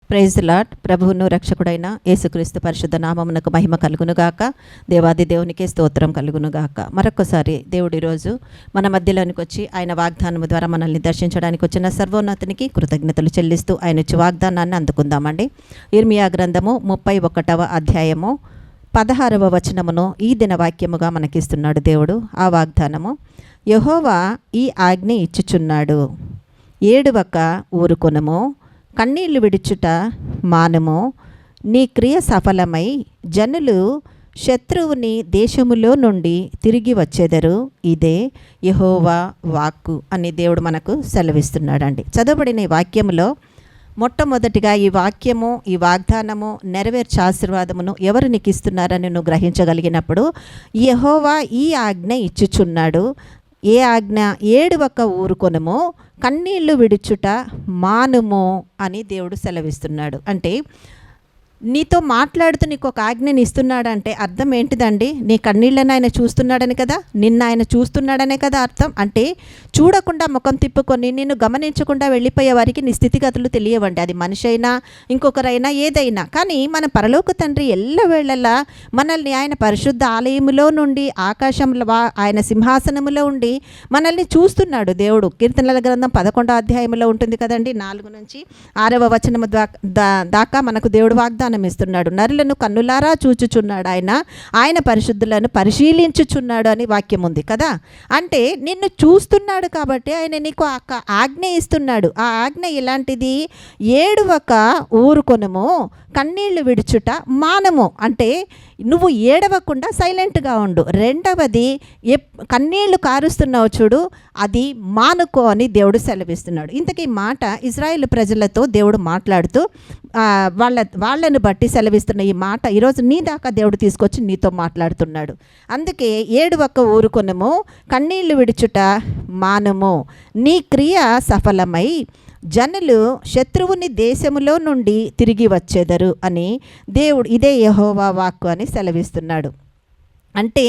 Praise lord. ప్రభువును రక్షకుడైన యేసుక్రీస్తు పరిశుద్ధ నామమునకు మహిమ కలుగునుగాక. దేవాది దేవునికి స్తోత్రం కలుగునుగాక. మరొకసారి దేవుడి రోజు మన మధ్యలోనికి వచ్చి ఆయన వాగ్దానము ద్వారా మనల్ని దర్శించడానికి వచ్చిన సర్వోన్నతునికి కృతజ్ఞతలు చెల్లిస్తూ ఆయన ఇచ్చి వాగ్దానాన్ని అందుకుందామండి. ఇర్మియా గ్రంథము 31వ అధ్యాయము 16వ వచనమును ఈ దిన వాక్యముగా మనకిస్తున్నాడు దేవుడు. ఆ వాగ్దానము: యెహోవా ఈ ఆజ్ఞ ఇచ్చుచున్నాడు, ఏడువక ఊరుకొనుము, కన్నీళ్లు విడుచుట మానుము, నీ క్రియ సఫలమై జనులు శత్రువుని దేశములో నుండి తిరిగి వచ్చేదరు, ఇదే యెహోవా వాక్కు అని దేవుడు మనకు సెలవిస్తున్నాడండి. చదవబడిన ఈ వాక్యములో మొట్టమొదటిగా ఈ వాక్యము, ఈ వాగ్దానము, నెరవేర్చే ఆశీర్వాదమును ఎవరు నీకు ఇస్తున్నారని నువ్వు గ్రహించగలిగినప్పుడు, యెహోవా ఈ ఆజ్ఞ ఇచ్చుచున్నాడు. ఏ ఆజ్ఞ? ఏడువక ఊరుకొనుము, కన్నీళ్లు విడుచుట మానుము అని దేవుడు సెలవిస్తున్నాడు. అంటే నీతో మాట్లాడుతూ నీకు ఒక ఆజ్ఞని ఇస్తున్నాడంటే అర్థం ఏంటిదండి? నీ కన్నీళ్ళని ఆయన చూస్తున్నాడని కదా, నిన్న ఆయన చూస్తున్నాడనే కదా అర్థం. అంటే చూడకుండా ముఖం తిప్పుకొని నిన్ను గమనించకుండా వెళ్ళిపోయే వారికి నీ స్థితిగతులు తెలియవండి. అది మనిషి అయినా ఇంకొకరైనా ఏదైనా. కానీ మన పరలోక తండ్రి ఎల్లవేళలా మనల్ని ఆయన పరిశుద్ధ ఆలయములో నుండి, ఆకాశంలో ఆయన సింహాసనములో ఉండి మనల్ని చూస్తున్నాడు దేవుడు. కీర్తనల గ్రంథం 11వ అధ్యాయంలో ఉంటుంది కదండి, 4 నుంచి 6వ వచనము దాకా మనకు దేవుడు వాగ్దానం ఇస్తున్నాడు. నరులను కన్నులారా చూచుచున్నాడు ఆయన పరిశుద్ధులను పరిశీలించుచున్నాడు అని వాక్యం ఉంది కదా. అంటే నిన్ను చూస్తున్నాడు కాబట్టి ఆయన నీకు ఆజ్ఞ ఇస్తున్నాడు. ఆ ఆజ్ఞ ఎలాంటిది? ఏడువక ఊరుకొనుము, కన్నీళ్లు విడుచుట మానము. అంటే నువ్వు ఏడవకుండా సైలెంట్గా ఉండు. రెండవది, కన్నీళ్లు కారుస్తున్నావు చూడు, అది మానుకో అని దేవుడు సెలవిస్తున్నాడు. ఇంతకీ మాట ఇజ్రాయేల్ ప్రజలతో దేవుడు మాట్లాడుతూ వాళ్ళను బట్టి సెలవిస్తున్న ఈ మాట ఈరోజు నీ దాకా దేవుడు తీసుకొచ్చి నీతో మాట్లాడుతున్నాడు. అందుకే ఏడువక ఊరుకొనుము, కన్నీళ్లు విడుచుట మానుము, నీ క్రియ సఫలమై జనులు శత్రువుని దేశములో నుండి తిరిగి వచ్చేదరు అని దేవుడు, ఇదే యెహోవా వాక్కు అని సెలవిస్తున్నాడు. అంటే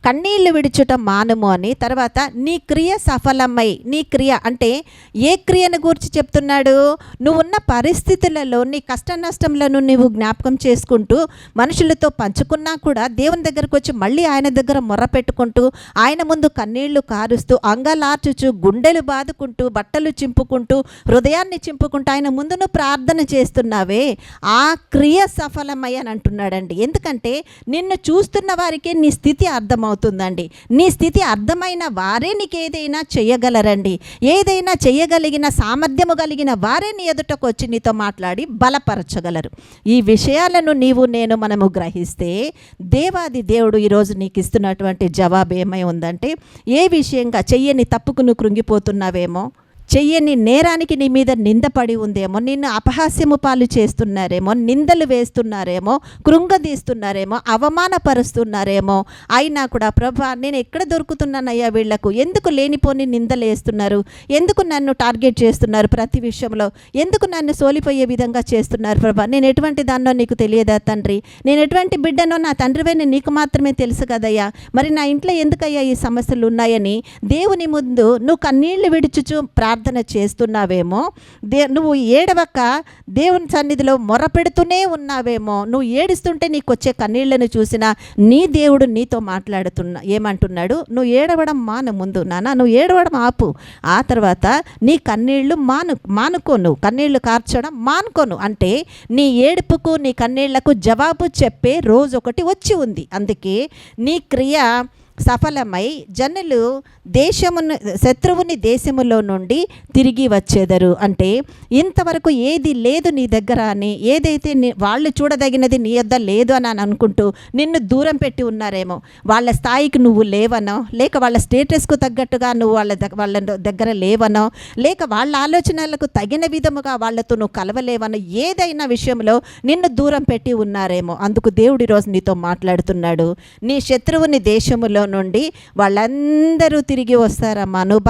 కన్నీళ్లు విడుచుట మానుము అని. తర్వాత నీ క్రియ సఫలమై, నీ క్రియ అంటే ఏ క్రియను గురించి చెప్తున్నాడు? నువ్వున్న పరిస్థితులలో నీ కష్ట నష్టంలను నువ్వు జ్ఞాపకం చేసుకుంటూ మనుషులతో పంచుకున్నా కూడా దేవుని దగ్గరకు వచ్చి మళ్ళీ ఆయన దగ్గర మొర్ర పెట్టుకుంటూ ఆయన ముందు కన్నీళ్లు కారుస్తూ అంగలార్చుచు గుండెలు బాదుకుంటూ బట్టలు చింపుకుంటూ హృదయాన్ని చింపుకుంటూ ఆయన ముందు నువ్వు ప్రార్థన చేస్తున్నావే, ఆ క్రియ సఫలమై అని అంటున్నాడండి. ఎందుకంటే నిన్ను చూస్తున్న వారికి నీ స్థితి అర్థమవుతుందండి. నీ స్థితి అర్థమైన వారే నీకు ఏదైనా చేయగలరండి. ఏదైనా చేయగలిగిన సామర్థ్యము కలిగిన వారే నీ ఎదుటకు వచ్చి నీతో మాట్లాడి బలపరచగలరు. ఈ విషయాలను మనము గ్రహిస్తే దేవాది దేవుడు ఈరోజు నీకు ఇస్తున్నటువంటి జవాబు ఏమై ఉందంటే, ఏ విషయంగా చెయ్యని తప్పుకు నువ్వు కృంగిపోతున్నావేమో, చెయ్యని నేరానికి నీ మీద నిందపడి ఉందేమో, నిన్ను అపహాస్యము పాలు చేస్తున్నారేమో, నిందలు వేస్తున్నారేమో, కృంగదీస్తున్నారేమో, అవమానపరుస్తున్నారేమో, అయినా కూడా ప్రభా నేను ఎక్కడ దొరుకుతున్నానయ్యా వీళ్లకు, ఎందుకు లేనిపోని నిందలు వేస్తున్నారు, ఎందుకు నన్ను టార్గెట్ చేస్తున్నారు ప్రతి విషయంలో, ఎందుకు నన్ను సోలిపోయే విధంగా చేస్తున్నారు ప్రభా, నేను ఎటువంటి దాన్నో నీకు తెలియదా తండ్రి, నేను ఎటువంటి బిడ్డనో నా తండ్రివైన నీకు మాత్రమే తెలుసు కదయ్యా, మరి నా ఇంట్లో ఎందుకయ్యా ఈ సమస్యలు ఉన్నాయని దేవుని ముందు నువ్వు కన్నీళ్లు విడుచుచు ప్రార్థన చేస్తున్నావేమో, నువ్వు ఏడవక దేవుని సన్నిధిలో మొరపెడుతూనే ఉన్నావేమో, నువ్వు ఏడుస్తుంటే నీకు వచ్చే కన్నీళ్లను చూసిన నీ దేవుడు నీతో ఏమంటున్నాడు? నువ్వు ఏడవడం ముందు నాన్న, నువ్వు ఏడవడం ఆపు, ఆ తర్వాత నీ కన్నీళ్లు మానుకో, నువ్వు కన్నీళ్లు కార్చడం మానుకోను. అంటే నీ ఏడుపుకు నీ కన్నీళ్లకు జవాబు చెప్పే రోజు ఒకటి వచ్చి ఉంది. అందుకే నీ క్రియ సఫలమై జనులు శత్రువుని దేశములో నుండి తిరిగి వచ్చేదరు. అంటే ఇంతవరకు ఏది లేదు నీ దగ్గర అని, ఏదైతే వాళ్ళు చూడదగినది నీ యొద్ద లేదు అని అనుకుంటూ నిన్ను దూరం పెట్టి ఉన్నారేమో, వాళ్ళ స్థాయికి నువ్వు లేవనో, లేక వాళ్ళ స్టేటస్కు తగ్గట్టుగా నువ్వు వాళ్ళ దగ్గర లేవనో, లేక వాళ్ళ ఆలోచనలకు తగిన విధముగా వాళ్ళతో నువ్వు కలవలేవనో, ఏదైనా విషయంలో నిన్ను దూరం పెట్టి ఉన్నారేమో. అందుకు దేవుడు ఈరోజు నీతో మాట్లాడుతున్నాడు. నీ శత్రువుని దేశములో దేశంలో నుండి వాళ్ళందరూ తిరిగి వస్తారమ్మా. నువ్వు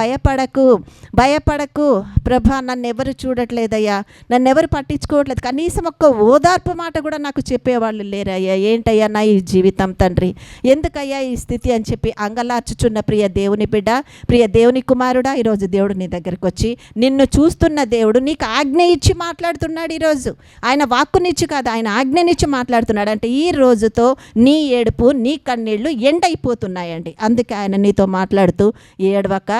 భయపడకు ప్రభా, నన్ను ఎవరు చూడట్లేదయ్యా, నన్ను ఎవరు పట్టించుకోవట్లేదు, కనీసం ఒక్క ఓదార్పు మాట కూడా నాకు చెప్పేవాళ్ళు లేరయ్యా. ఏంటయ్యా నా ఈ జీవితం తండ్రి, ఎందుకయ్యా ఈ స్థితి అని చెప్పి అంగలార్చుచున్న ప్రియ దేవుని బిడ్డ, ప్రియ దేవుని కుమారుడా, ఈరోజు దేవుడు నీ దగ్గరికి వచ్చి నిన్ను చూస్తున్న దేవుడు నీకు ఆజ్ఞ ఇచ్చి మాట్లాడుతున్నాడు. ఈరోజు ఆయన వాక్కునిచ్చి కాదు, ఆయన ఆజ్ఞనిచ్చి మాట్లాడుతున్నాడు. అంటే ఈ రోజుతో నీ ఏడుపు, నీ కన్నీళ్లు ఎండైపోతున్నాయండి. అందుకే ఆయన నీతో మాట్లాడుతూ ఏడవక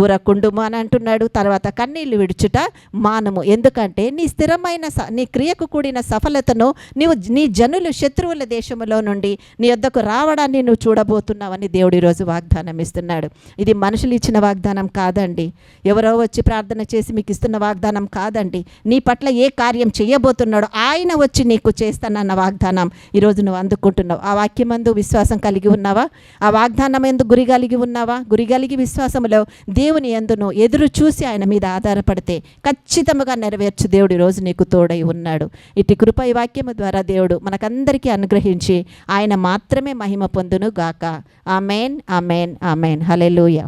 ఊరకుండుము అని అంటున్నాడు. తర్వాత కన్నీళ్లు విడుచుట మానము, ఎందుకంటే నీ స్థిరమైన నీ క్రియకు కూడిన సఫలతను నీ జనులు శత్రువుల దేశములో నుండి నీ వద్దకు రావడాన్ని నువ్వు చూడబోతున్నావని దేవుడు ఈరోజు వాగ్దానం ఇస్తున్నాడు. ఇది మనుషులు ఇచ్చిన వాగ్దానం కాదండి, ఎవరో వచ్చి ప్రార్థన చేసి మీకు ఇస్తున్న వాగ్దానం కాదండి. నీ పట్ల ఏ కార్యం చేయబోతున్నాడో ఆయన వచ్చి నీకు చేస్తానన్న వాగ్దానం ఈరోజు నువ్వు అందుకుంటున్నావు. ఆ వాక్యమందు విశ్వాసం కలిగి ఉన్నావా? ఆ వాగ్దానం ఎందు గురి కలిగి ఉన్నావా? గురి కలిగి విశ్వాసములో దేవుని యందును ఎదురు చూసి ఆయన మీద ఆధారపడితే ఖచ్చితంగా నెరవేర్చు దేవుడు ఈరోజు నీకు తోడై ఉన్నాడు. ఇటు కృప ఈ వాక్యము ద్వారా దేవుడు మనకందరికీ అనుగ్రహించి ఆయన మాత్రమే మహిమ పొందును గాక. ఆమేన్, ఆమేన్, ఆమేన్. హల్లెలూయా.